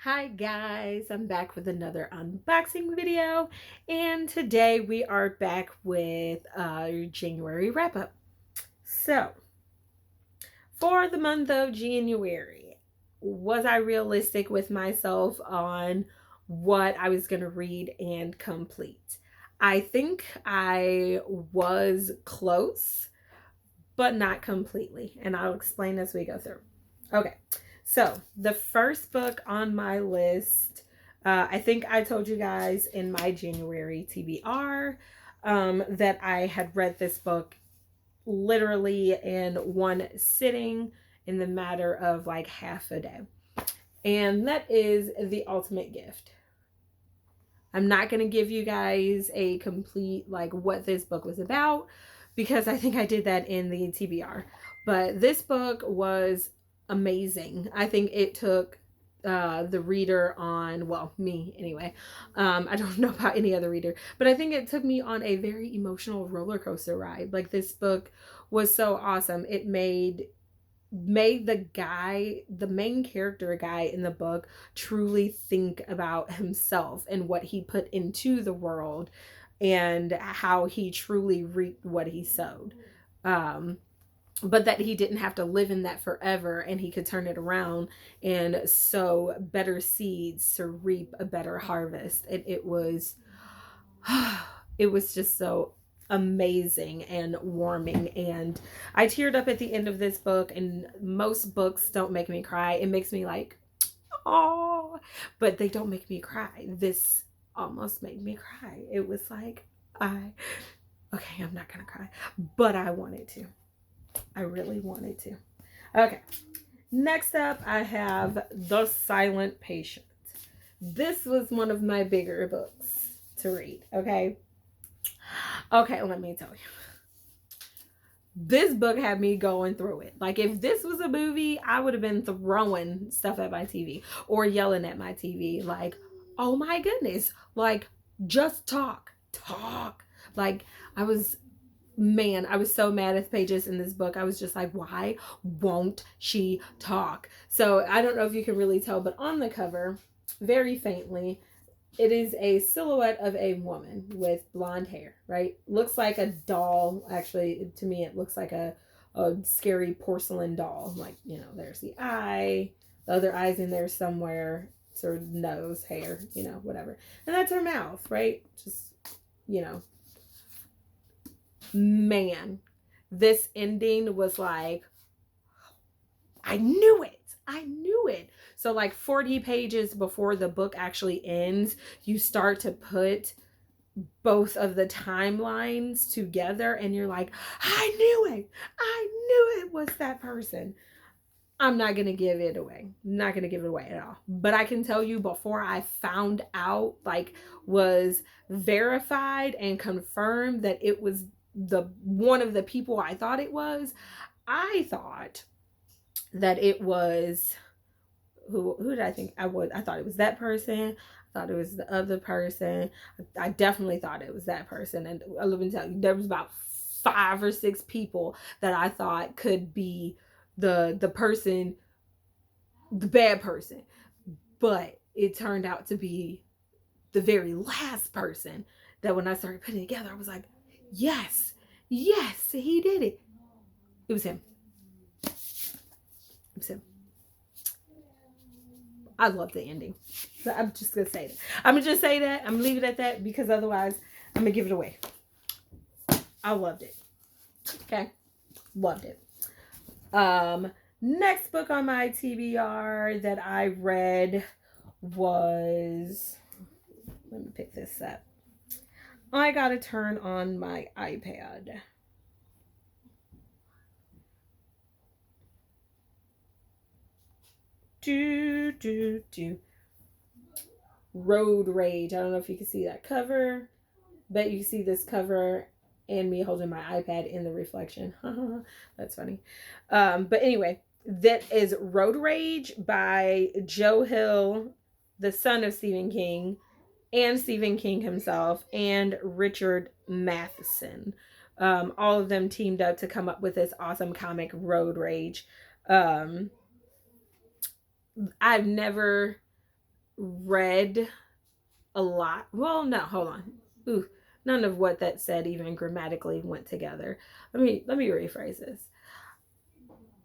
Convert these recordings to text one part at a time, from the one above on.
Hi guys, I'm back with another unboxing video, and today we are back with our January wrap up. So, for the month of January, was I realistic with myself on what I was going to read and complete? I think I was close, but not completely, and I'll explain as we go through. Okay, so the first book on my list, I think I told you guys in my January TBR that I had read this book literally in one sitting in the matter of like half a day. And that is The Ultimate Gift. I'm not going to give you guys a complete like what this book was about because I think I did that in the TBR. But this book was amazing. I think it took the reader on, well, me anyway. I don't know about any other reader, but I think it took me on a very emotional roller coaster ride. Like this book was so awesome. It made the main character guy in the book, truly think about himself and what he put into the world and how he truly reaped what he sowed. Um, but that he didn't have to live in that forever and he could turn it around and sow better seeds to reap a better harvest. It was it was just so amazing and warming, and I teared up at the end of this book. And most books don't make me cry. It makes me like, oh, but they don't make me cry. This almost made me cry. It was like, I okay, I'm not gonna cry, but I wanted to. I really wanted to. Okay, next up I have The Silent Patient. This was one of my bigger books to read. Okay, let me tell you. This book had me going through it. Like, if this was a movie, I would have been throwing stuff at my TV or yelling at my TV. Like, oh my goodness. Like, just talk. Talk. Like, I was, man, I was so mad at the pages in this book. I was just like, why won't she talk? So, I don't know if you can really tell, but on the cover, very faintly, it is a silhouette of a woman with blonde hair, right? Looks like a doll. Actually, to me, it looks like a scary porcelain doll. Like, there's the eye, the other eye's in there somewhere, sort of nose, hair, whatever. And that's her mouth, right? Just, you know, man, this ending was like, I knew it. I knew it. So, like 40 pages before the book actually ends, you start to put both of the timelines together and you're like, I knew it. I knew it was that person. I'm not going to give it away. Not going to give it away at all. But I can tell you, before I found out, like, was verified and confirmed that it was the one of the people I thought it was, I thought that it was, who did I think I thought it was that person. I thought it was the other person. I definitely thought it was that person. And let me tell you, there was about 5 or 6 people that I thought could be the person, the bad person. But it turned out to be the very last person that when I started putting it together, I was like, yes, yes, he did it. It was him. It was him. I love the ending. So I'm just gonna say that. I'm gonna just say that. I'm gonna leave it at that because otherwise I'm gonna give it away. I loved it. Okay. Loved it. Next book on my TBR that I read was, let me pick this up. I gotta turn on my iPad. Road Rage. I don't know if you can see that cover. Bet you can see this cover and me holding my iPad in the reflection. That's funny. But anyway, that is Road Rage by Joe Hill, the son of Stephen King, and Stephen King himself, and Richard Matheson. All of them teamed up to come up with this awesome comic, Road Rage. I've never read a lot. Well, no, hold on. Ooh, none of what that said even grammatically went together. Let me rephrase this.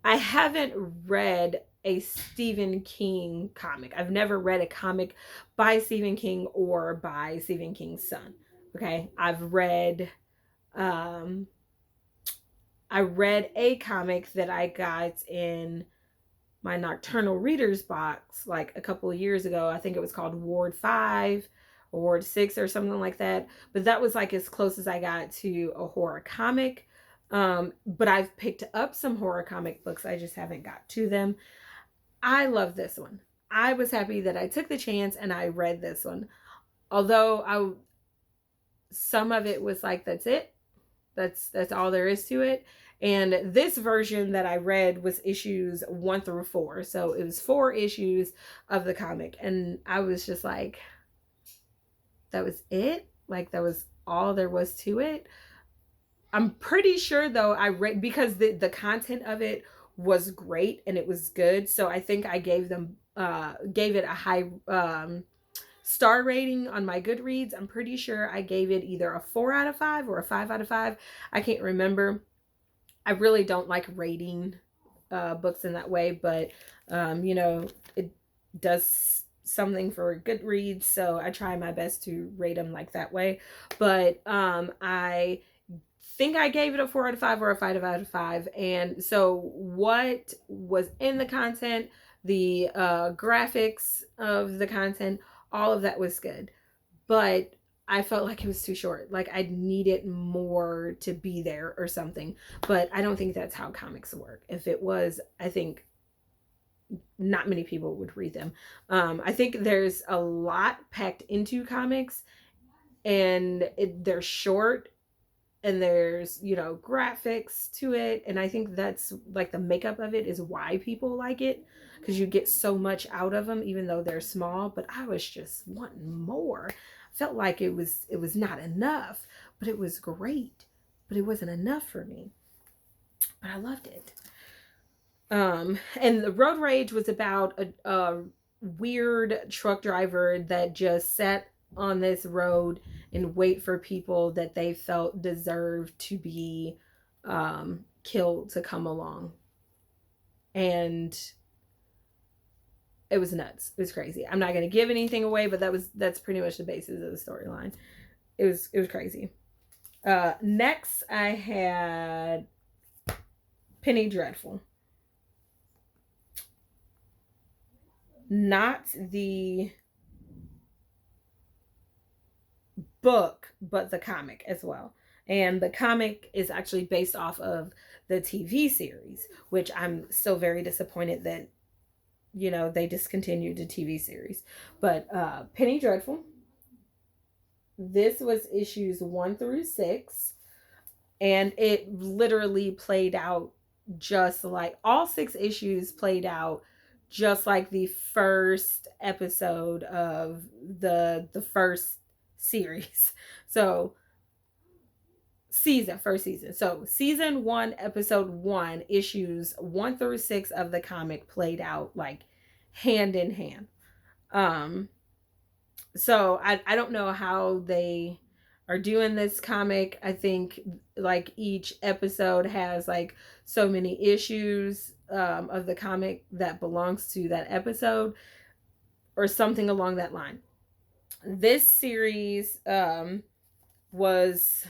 I haven't read a Stephen King comic. I've never read a comic by Stephen King or by Stephen King's son. Okay? Um I read a comic that I got in my Nocturnal Readers box like a couple of years ago. I think it was called Ward 5 or Ward 6 or something like that. But that was like as close as I got to a horror comic. But I've picked up some horror comic books. I just haven't got to them. I love this one. I was happy that I took the chance and I read this one. Although some of it was like, that's it. That's all there is to it. And this version that I read was issues 1 through 4. So it was 4 issues of the comic. And I was just like, that was it? Like, that was all there was to it? I'm pretty sure, though, I read, because the content of it was great and it was good. So I think I gave it a high star rating on my Goodreads. I'm pretty sure I gave it either a 4 out of 5 or a 5 out of 5. I can't remember. I really don't like rating books in that way, but it does something for Goodreads, so I try my best to rate them like that way. But I think I gave it a 4 out of 5 or a 5 out of 5. And so what was in the content, the graphics of the content, all of that was good. But I felt like it was too short. Like, I needed more to be there or something. But I don't think that's how comics work. If it was, I think not many people would read them. I think there's a lot packed into comics, and they're short, and there's, graphics to it. And I think that's like the makeup of it is why people like it, because you get so much out of them, even though they're small. But I was just wanting more. Felt like it was not enough, but it was great. But it wasn't enough for me. But I loved it. And the Road Rage was about a weird truck driver that just sat on this road and wait for people that they felt deserved to be killed to come along. And it was nuts. It was crazy. I'm not going to give anything away, but that's pretty much the basis of the storyline. It was crazy. Next, I had Penny Dreadful. Not the book, but the comic as well. And the comic is actually based off of the TV series, which I'm still very disappointed that they discontinued the TV series. But Penny Dreadful, this was issues 1 through 6, and it literally played out just like all 6 issues played out just like the first episode of the first series. So first season. So season 1, episode 1, issues 1 through 6 of the comic played out like hand in hand. So I don't know how they are doing this comic. I think like each episode has like so many issues of the comic that belongs to that episode or something along that line. This series was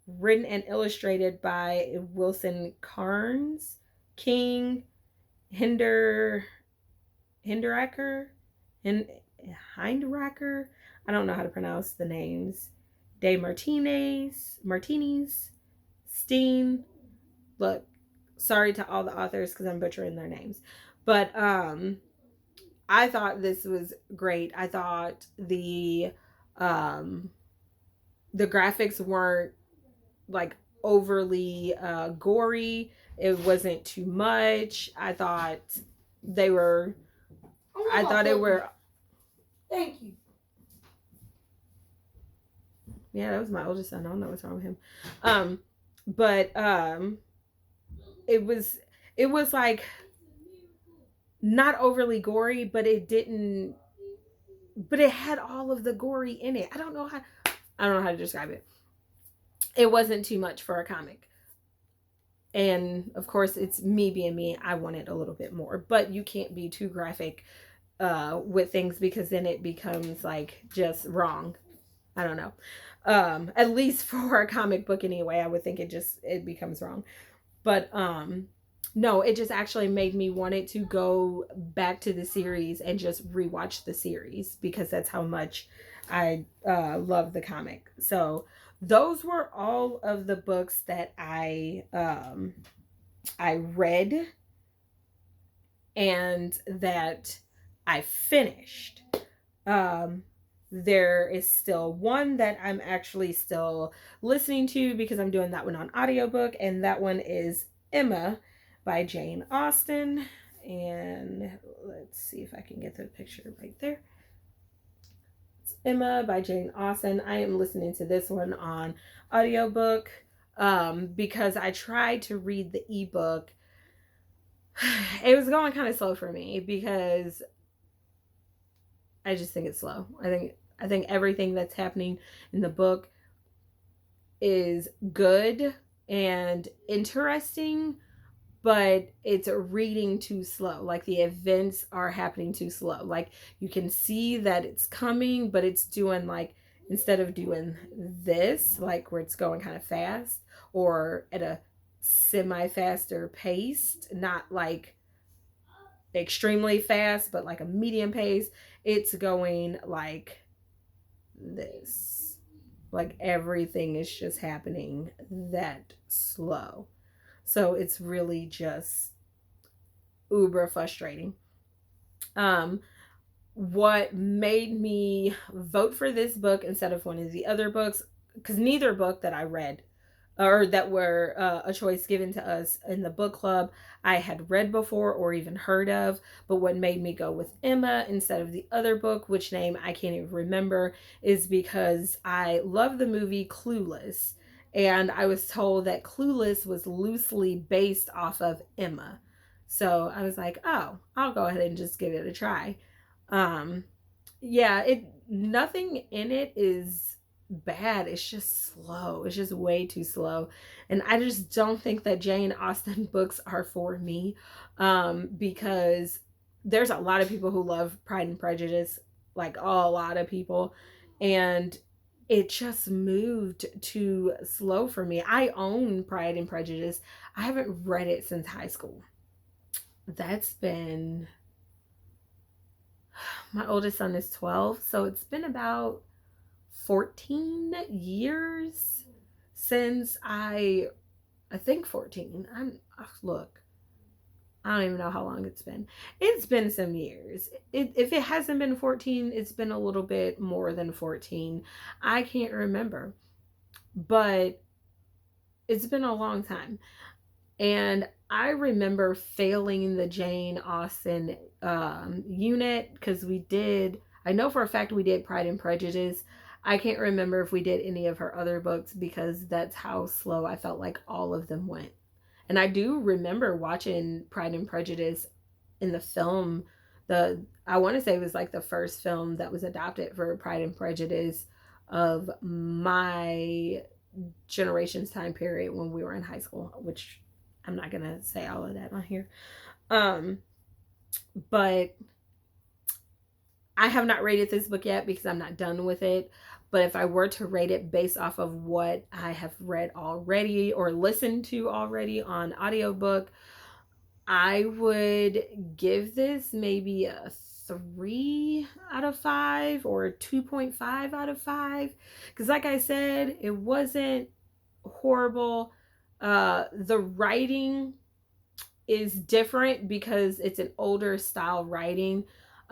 written and illustrated by Wilson Carnes, King, Hinderaker, and Hinderaker. I don't know how to pronounce the names. De Martinez, Steen. Look, sorry to all the authors because I'm butchering their names. But I thought this was great. I thought the graphics weren't like overly gory. It wasn't too much. I thought they were. I thought it were. Thank you. Yeah, that was my oldest son. I don't know what's wrong with him. But it was like not overly gory, but it didn't but it had all of the gory in it. I don't know how to describe it. It wasn't too much for a comic. And of course, it's me being me. I wanted a little bit more, but you can't be too graphic with things, because then it becomes like just wrong. I don't know. At least for a comic book anyway, I would think it becomes wrong. But no, it just actually made me want it to go back to the series and just rewatch the series, because that's how much I love the comic. So those were all of the books that I read and that I finished. There is still one that I'm actually still listening to, because I'm doing that one on audiobook, and that one is Emma by Jane Austen. And let's see if I can get the picture right there. It's Emma by Jane Austen. I am listening to this one on audiobook because I tried to read the ebook. It was going kind of slow for me, because I just think it's slow. I think everything that's happening in the book is good and interesting, but it's reading too slow. Like the events are happening too slow. Like you can see that it's coming, but it's doing like, instead of doing this, like where it's going kind of fast or at a semi faster pace, not like extremely fast, but like a medium pace, it's going like this. Like everything is just happening that slow. So it's really just uber frustrating. What made me vote for this book instead of one of the other books, because neither book that I read or that were a choice given to us in the book club I had read before or even heard of. But what made me go with Emma instead of the other book, which name I can't even remember, is because I love the movie Clueless, and I was told that Clueless was loosely based off of Emma. So I was like, oh, I'll go ahead and just give it a try. um yeah, it nothing in it is bad. It's just slow. It's just way too slow. And I just don't think that Jane Austen books are for me. Because there's a lot of people who love Pride and Prejudice, like a lot of people, and it just moved too slow for me. I own Pride and Prejudice. I haven't read it since high school. That's been, my oldest son is 12, so it's been about 14 years since I think 14. Look, I don't even know how long it's been. It's been some years. If it hasn't been 14, it's been a little bit more than 14. I can't remember, but it's been a long time. And I remember failing the Jane Austen unit, because I know for a fact we did Pride and Prejudice. I can't remember if we did any of her other books, because that's how slow I felt like all of them went. And I do remember watching Pride and Prejudice in the film. I want to say it was like the first film that was adapted for Pride and Prejudice of my generation's time period when we were in high school, which I'm not going to say all of that on here. But I have not rated this book yet because I'm not done with it. But if I were to rate it based off of what I have read already or listened to already on audiobook, I would give this maybe a 3 out of 5 or 2.5 out of 5. Because like I said, it wasn't horrible. The writing is different because it's an older style writing.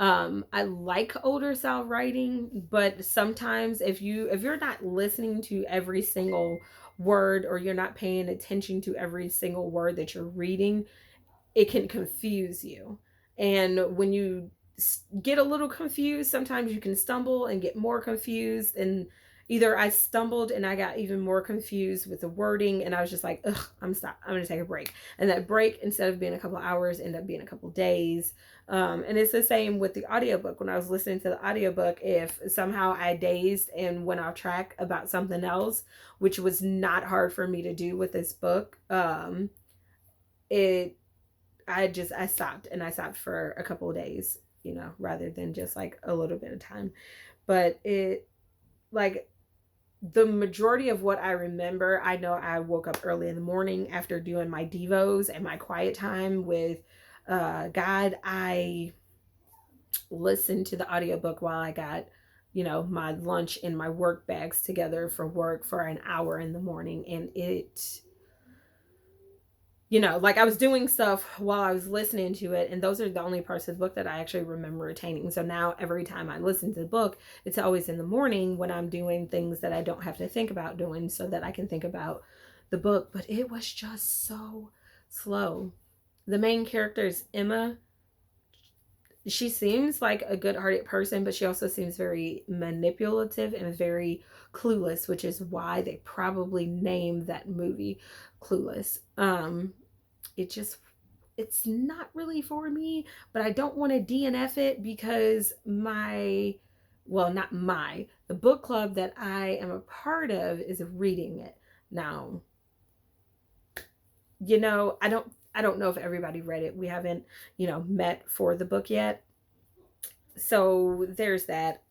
I like older style writing, but sometimes if you're not listening to every single word, or you're not paying attention to every single word that you're reading, it can confuse you. And when you get a little confused, sometimes you can stumble and get more confused, and either I stumbled and I got even more confused with the wording, and I was just like, ugh, I'm going to take a break. And that break, instead of being a couple hours, ended up being a couple days. And it's the same with the audiobook. When I was listening to the audiobook, if somehow I dazed and went off track about something else, which was not hard for me to do with this book, I stopped, and I stopped for a couple of days, rather than just like a little bit of time. But the majority of what I remember, I know I woke up early in the morning after doing my devos and my quiet time with God. I listened to the audiobook while I got, my lunch and my work bags together for work for an hour in the morning. And it, I was doing stuff while I was listening to it, and those are the only parts of the book that I actually remember retaining. So now every time I listen to the book, it's always in the morning when I'm doing things that I don't have to think about doing, so that I can think about the book. But it was just so slow. The main character is Emma. She seems like a good-hearted person, but she also seems very manipulative and very clueless, which is why they probably named that movie Clueless. It's not really for me, but I don't want to DNF it because the book club that I am a part of is reading it now. I don't know if everybody read it. We haven't, met for the book yet. So there's that.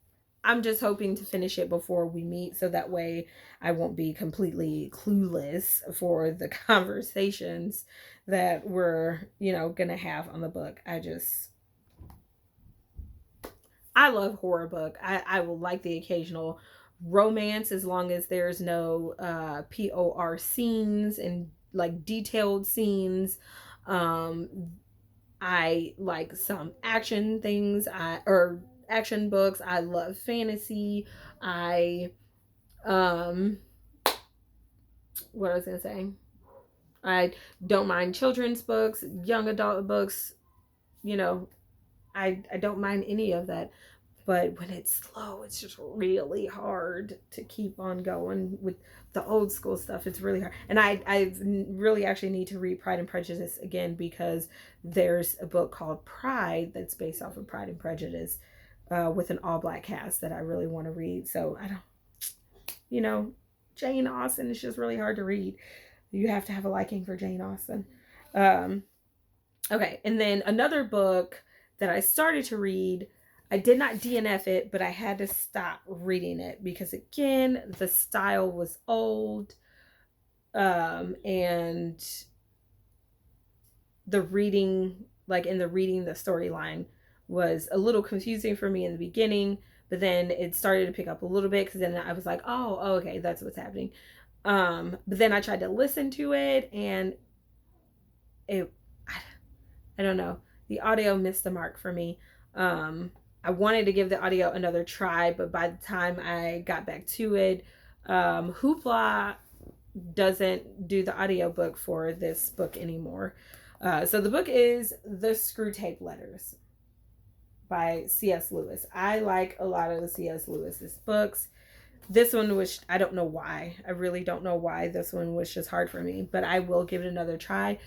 I'm just hoping to finish it before we meet, so that way I won't be completely clueless for the conversations that we're, gonna have on the book. I love horror book. I will like the occasional romance, as long as there's no POR scenes and like detailed scenes. I like some action things, or action books. I love fantasy. What I was gonna say. I don't mind children's books, young adult books. I don't mind any of that. But when it's slow, it's just really hard to keep on going with the old school stuff. It's really hard. And I really actually need to read Pride and Prejudice again, because there's a book called Pride that's based off of Pride and Prejudice with an all-black cast that I really want to read. So I don't, Jane Austen is just really hard to read. You have to have a liking for Jane Austen. Okay, and then another book that I started to read, I did not DNF it, but I had to stop reading it because, again, the style was old, and the reading, the storyline was a little confusing for me in the beginning, but then it started to pick up a little bit, because then I was like, oh, okay, that's what's happening. But then I tried to listen to it, and I don't know, the audio missed the mark for me. I wanted to give the audio another try, but by the time I got back to it, Hoopla doesn't do the audiobook for this book anymore. So the book is The Screwtape Letters by C.S. Lewis. I like a lot of the C.S. Lewis's books. This one was, I don't know why. I really don't know why this one was just hard for me, but I will give it another try.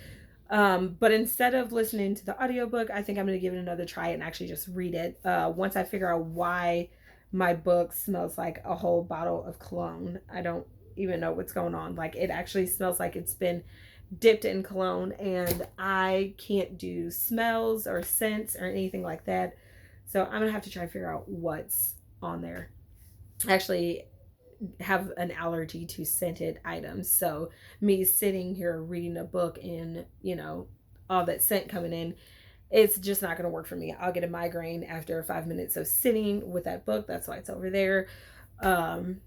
But instead of listening to the audiobook, I think I'm going to give it another try and actually just read it. Once I figure out why my book smells like a whole bottle of cologne. I don't even know what's going on. Like, it actually smells like it's been dipped in cologne, and I can't do smells or scents or anything like that. So I'm going to have to try to figure out what's on there. I actually have an allergy to scented items, so me sitting here reading a book and all that scent coming in, it's just not going to work for me. I'll get a migraine after 5 minutes of sitting with that book. That's why it's over there, and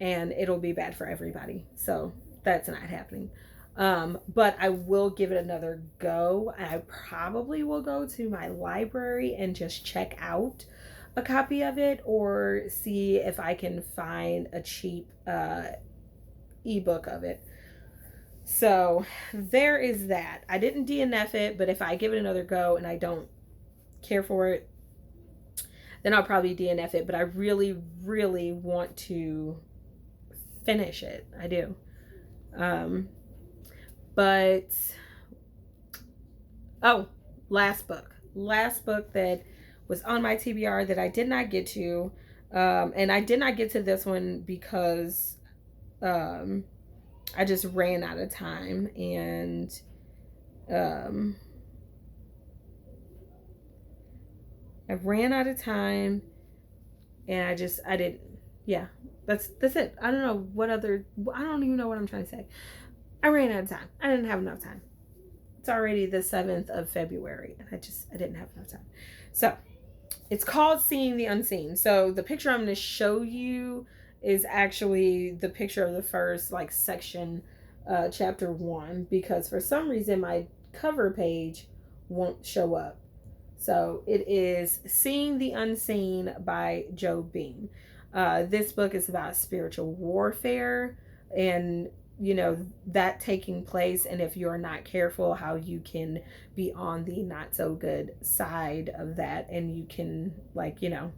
it'll be bad for everybody, so that's not happening. But I will give it another go. I probably will go to my library and just check out a copy of it, or see if I can find a cheap ebook of it. So there is that. I didn't DNF it, but if I give it another go and I don't care for it, then I'll probably DNF it. But I really, really want to finish it. I do. But last book that was on my TBR that I did not get to, and I did not get to this one because I just ran out of time, and I ran out of time, and I didn't. Yeah, that's it. I don't know what other. I don't even know what I'm trying to say. I ran out of time. I didn't have enough time. It's already the 7th of February, and I didn't have enough time. So it's called Seeing the Unseen. So the picture I'm going to show you is actually the picture of the first like section, chapter 1, because for some reason my cover page won't show up. So it is Seeing the Unseen by Joe Beam. This book is about spiritual warfare and, you know, that taking place, and if you're not careful, how you can be on the not so good side of that, and you can, like, you know,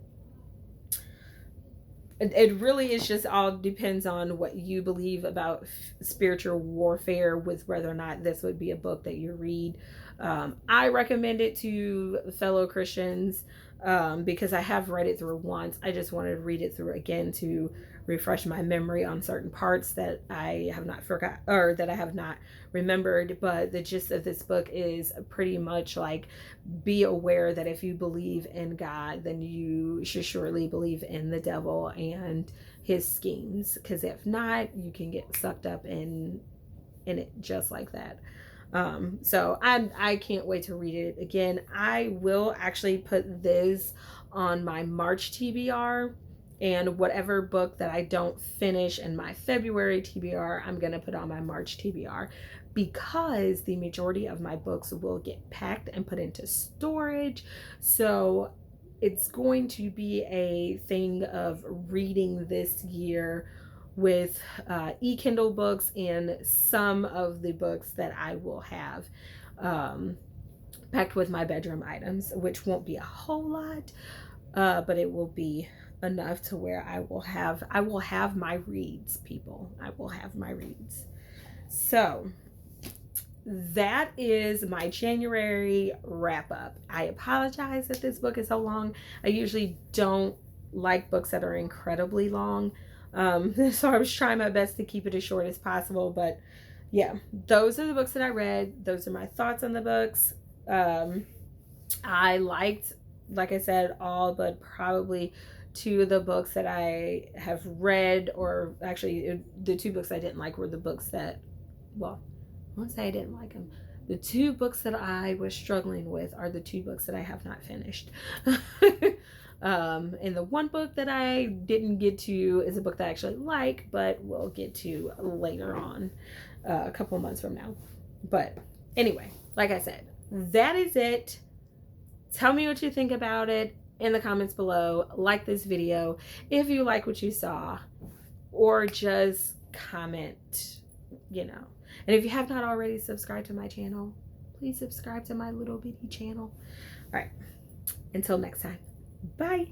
it really is just all depends on what you believe about spiritual warfare, with whether or not this would be a book that you read. I recommend it to fellow Christians because I have read it through once. I just wanted to read it through again to refresh my memory on certain parts that I have not forgot, or that I have not remembered. But the gist of this book is pretty much like, be aware that if you believe in God, then you should surely believe in the devil and his schemes, because if not, you can get sucked up in it just like that. So I can't wait to read it again. I will actually put this on my March TBR, and whatever book that I don't finish in my February TBR, I'm going to put on my March TBR, because the majority of my books will get packed and put into storage. So it's going to be a thing of reading this year with e-Kindle books and some of the books that I will have packed with my bedroom items, which won't be a whole lot, but it will be enough to where I will have my reads, people. I will have my reads. So that is my January wrap up. I apologize that this book is so long. I usually don't like books that are incredibly long. So I was trying my best to keep it as short as possible, but yeah, those are the books that I read. Those are my thoughts on the books. I liked, like I said, all but probably 2 of the books that I have read, or actually the 2 books I didn't like were the books that, well, I won't say I didn't like them. The 2 books that I was struggling with are the 2 books that I have not finished. And the 1 book that I didn't get to is a book that I actually like, but we'll get to later on, a couple months from now. But anyway, like I said, that is it. Tell me what you think about it in the comments below. Like this video if you like what you saw, or just comment, you know. And if you have not already subscribed to my channel, please subscribe to my little bitty channel. All right, until next time. Bye.